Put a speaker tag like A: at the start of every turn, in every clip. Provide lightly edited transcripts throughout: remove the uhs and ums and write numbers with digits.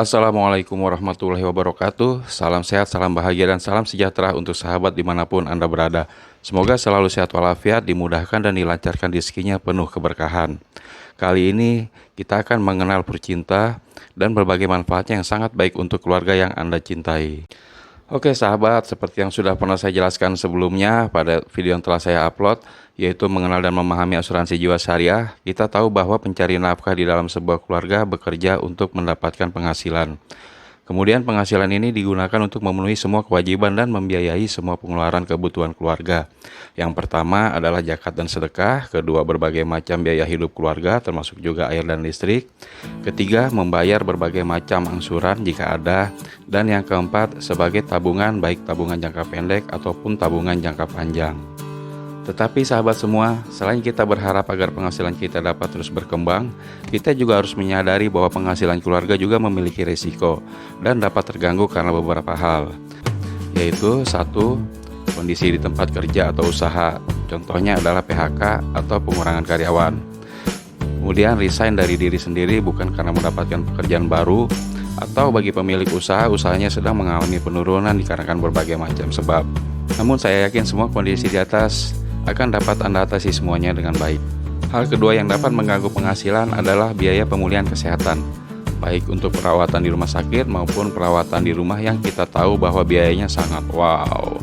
A: Assalamualaikum warahmatullahi wabarakatuh. Salam sehat, salam bahagia, dan salam sejahtera untuk sahabat dimanapun Anda berada. Semoga selalu sehat walafiat, dimudahkan dan dilancarkan rezekinya penuh keberkahan. Kali ini kita akan mengenal percinta dan berbagai manfaatnya yang sangat baik untuk keluarga yang Anda cintai. Oke sahabat, seperti yang sudah pernah saya jelaskan sebelumnya pada video yang telah saya upload, yaitu mengenal dan memahami asuransi jiwa syariah, kita tahu bahwa pencari nafkah di dalam sebuah keluarga bekerja untuk mendapatkan penghasilan. Kemudian penghasilan ini digunakan untuk memenuhi semua kewajiban dan membiayai semua pengeluaran kebutuhan keluarga. Yang pertama adalah zakat dan sedekah, kedua berbagai macam biaya hidup keluarga termasuk juga air dan listrik, ketiga membayar berbagai macam angsuran jika ada, dan yang keempat sebagai tabungan baik tabungan jangka pendek ataupun tabungan jangka panjang. Tetapi sahabat semua, selain kita berharap agar penghasilan kita dapat terus berkembang, kita juga harus menyadari bahwa penghasilan keluarga juga memiliki risiko dan dapat terganggu karena beberapa hal, yaitu satu, kondisi di tempat kerja atau usaha, contohnya adalah PHK atau pengurangan karyawan. Kemudian resign dari diri sendiri bukan karena mendapatkan pekerjaan baru, atau bagi pemilik usaha, usahanya sedang mengalami penurunan dikarenakan berbagai macam sebab. Namun saya yakin semua kondisi di atas akan dapat Anda atasi semuanya dengan baik. Hal kedua yang dapat mengganggu penghasilan adalah biaya pemulihan kesehatan, baik untuk perawatan di rumah sakit maupun perawatan di rumah yang kita tahu bahwa biayanya sangat wow.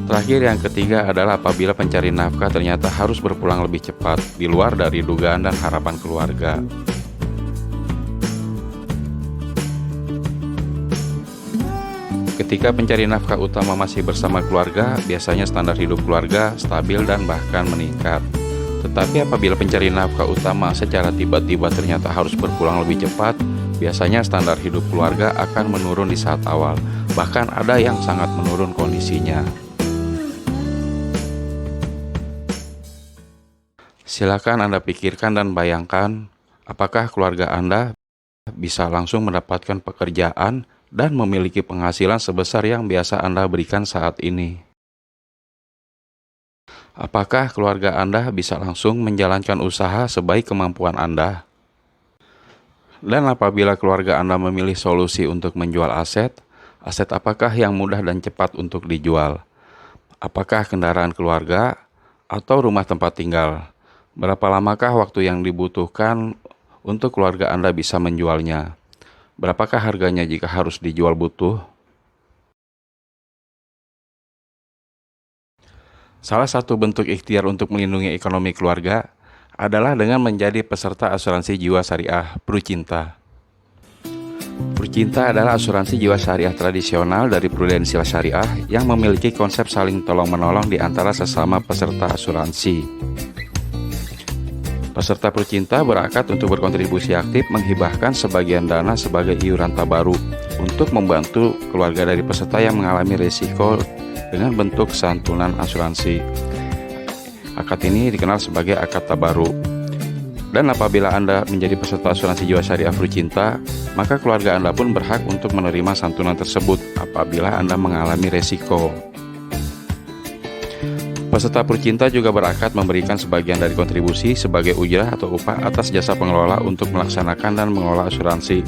A: Terakhir yang ketiga adalah apabila pencari nafkah ternyata harus berpulang lebih cepat, di luar dari dugaan dan harapan keluarga. Ketika pencari nafkah utama masih bersama keluarga, biasanya standar hidup keluarga stabil dan bahkan meningkat. Tetapi apabila pencari nafkah utama secara tiba-tiba ternyata harus berpulang lebih cepat, biasanya standar hidup keluarga akan menurun di saat awal. Bahkan ada yang sangat menurun kondisinya. Silakan Anda pikirkan dan bayangkan, apakah keluarga Anda bisa langsung mendapatkan pekerjaan dan memiliki penghasilan sebesar yang biasa Anda berikan saat ini? Apakah keluarga Anda bisa langsung menjalankan usaha sebaik kemampuan Anda? Dan apabila keluarga Anda memilih solusi untuk menjual aset, aset apakah yang mudah dan cepat untuk dijual? Apakah kendaraan keluarga atau rumah tempat tinggal? Berapa lamakah waktu yang dibutuhkan untuk keluarga Anda bisa menjualnya? Berapakah harganya jika harus dijual butuh? Salah satu bentuk ikhtiar untuk melindungi ekonomi keluarga adalah dengan menjadi peserta asuransi jiwa syariah Prucinta. Prucinta adalah asuransi jiwa syariah tradisional dari Prudensial Syariah yang memiliki konsep saling tolong-menolong di antara sesama peserta asuransi. Peserta Prucinta berakad untuk berkontribusi aktif menghibahkan sebagian dana sebagai iuran tabaru untuk membantu keluarga dari peserta yang mengalami risiko dengan bentuk santunan asuransi. Akad ini dikenal sebagai akad tabaru. Dan apabila Anda menjadi peserta asuransi jiwa syariah Prucinta, maka keluarga Anda pun berhak untuk menerima santunan tersebut apabila Anda mengalami risiko. Peserta Prucinta juga berakad memberikan sebagian dari kontribusi sebagai ujrah atau upah atas jasa pengelola untuk melaksanakan dan mengelola asuransi.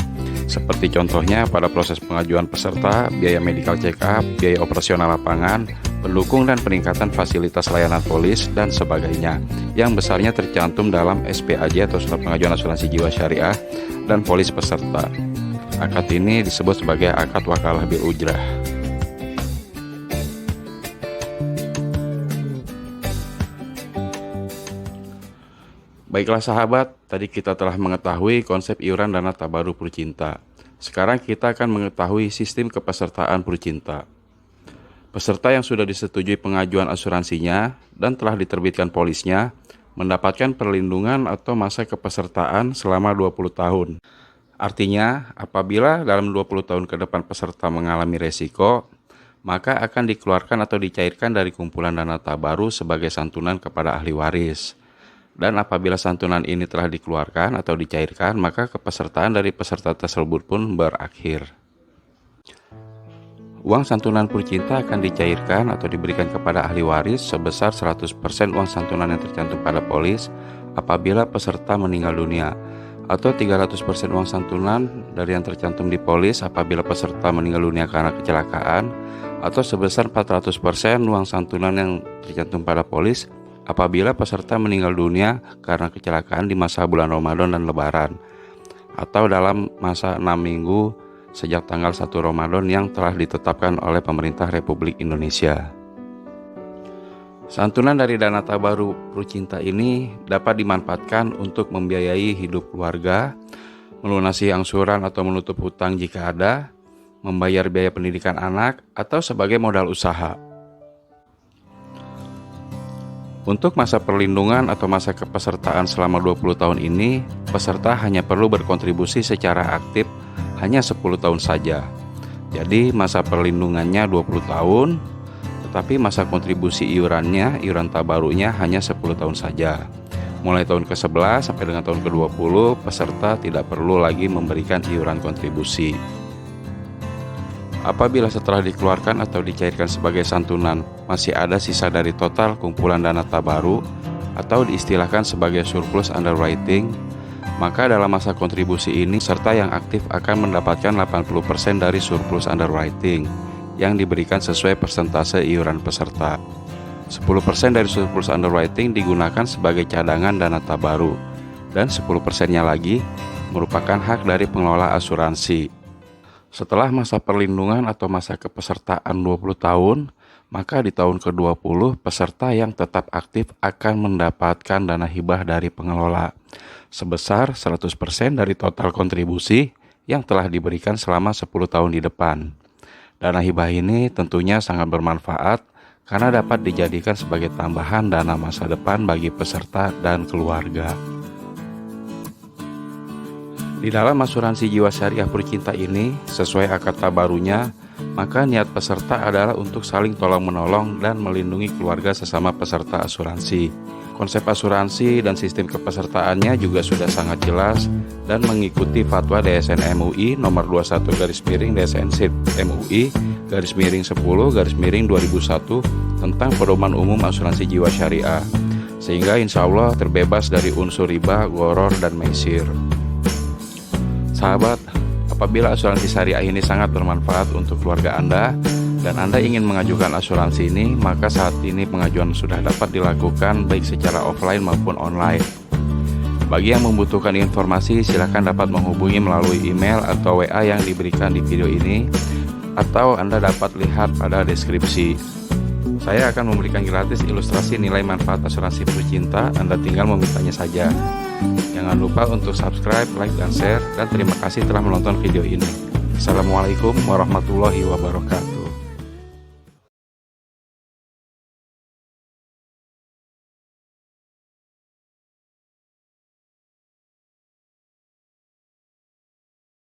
A: Seperti contohnya pada proses pengajuan peserta, biaya medical check up, biaya operasional lapangan, pendukung dan peningkatan fasilitas layanan polis, dan sebagainya, yang besarnya tercantum dalam SPAJ atau Surat Pengajuan Asuransi Jiwa Syariah dan polis peserta. Akad ini disebut sebagai akad wakalah bil ujrah. Baiklah sahabat, tadi kita telah mengetahui konsep iuran dana tabaru Prucinta. Sekarang kita akan mengetahui sistem kepesertaan Prucinta. Peserta yang sudah disetujui pengajuan asuransinya dan telah diterbitkan polisnya mendapatkan perlindungan atau masa kepesertaan selama 20 tahun. Artinya, apabila dalam 20 tahun ke depan peserta mengalami resiko, maka akan dikeluarkan atau dicairkan dari kumpulan dana tabaru sebagai santunan kepada ahli waris. Dan apabila santunan ini telah dikeluarkan atau dicairkan, maka kepesertaan dari peserta tersebut pun berakhir. Uang santunan Prucinta akan dicairkan atau diberikan kepada ahli waris sebesar 100% uang santunan yang tercantum pada polis apabila peserta meninggal dunia, atau 300% uang santunan dari yang tercantum di polis apabila peserta meninggal dunia karena kecelakaan, atau sebesar 400% uang santunan yang tercantum pada polis apabila peserta meninggal dunia karena kecelakaan di masa bulan Ramadan dan Lebaran, atau dalam masa 6 minggu sejak tanggal 1 Ramadan yang telah ditetapkan oleh pemerintah Republik Indonesia. Santunan dari dana tabaru Prucinta ini dapat dimanfaatkan untuk membiayai hidup keluarga, melunasi angsuran atau menutup hutang jika ada, membayar biaya pendidikan anak, atau sebagai modal usaha. Untuk masa perlindungan atau masa kepesertaan selama 20 tahun ini, peserta hanya perlu berkontribusi secara aktif hanya 10 tahun saja. Jadi masa perlindungannya 20 tahun, tetapi masa kontribusi iuran tabarunya hanya 10 tahun saja. Mulai tahun ke-11 sampai dengan tahun ke-20, peserta tidak perlu lagi memberikan iuran kontribusi. Apabila setelah dikeluarkan atau dicairkan sebagai santunan masih ada sisa dari total kumpulan dana tabaru atau diistilahkan sebagai surplus underwriting, maka dalam masa kontribusi ini peserta yang aktif akan mendapatkan 80% dari surplus underwriting yang diberikan sesuai persentase iuran peserta. 10% dari surplus underwriting digunakan sebagai cadangan dana tabaru, dan 10%-nya lagi merupakan hak dari pengelola asuransi. Setelah masa perlindungan atau masa kepesertaan 20 tahun, maka di tahun ke-20 peserta yang tetap aktif akan mendapatkan dana hibah dari pengelola sebesar 100% dari total kontribusi yang telah diberikan selama 10 tahun di depan. Dana hibah ini tentunya sangat bermanfaat karena dapat dijadikan sebagai tambahan dana masa depan bagi peserta dan keluarga. Di dalam asuransi jiwa syariah Prucinta ini, sesuai akad tabarunya, maka niat peserta adalah untuk saling tolong-menolong dan melindungi keluarga sesama peserta asuransi. Konsep asuransi dan sistem kepesertaannya juga sudah sangat jelas dan mengikuti fatwa DSN MUI nomor 21/DSN-SIP MUI /10/2001 tentang pedoman umum asuransi jiwa syariah, sehingga insya Allah terbebas dari unsur riba, gharar, dan maisir. Sahabat, apabila asuransi syariah ini sangat bermanfaat untuk keluarga Anda dan Anda ingin mengajukan asuransi ini, maka saat ini pengajuan sudah dapat dilakukan baik secara offline maupun online. Bagi yang membutuhkan informasi, silakan dapat menghubungi melalui email atau WA yang diberikan di video ini, atau Anda dapat lihat pada deskripsi. Saya akan memberikan gratis ilustrasi nilai manfaat asuransi Prucinta, Anda tinggal memintanya saja. Jangan lupa untuk subscribe, like, dan share, dan terima kasih telah menonton video ini. Assalamualaikum warahmatullahi wabarakatuh.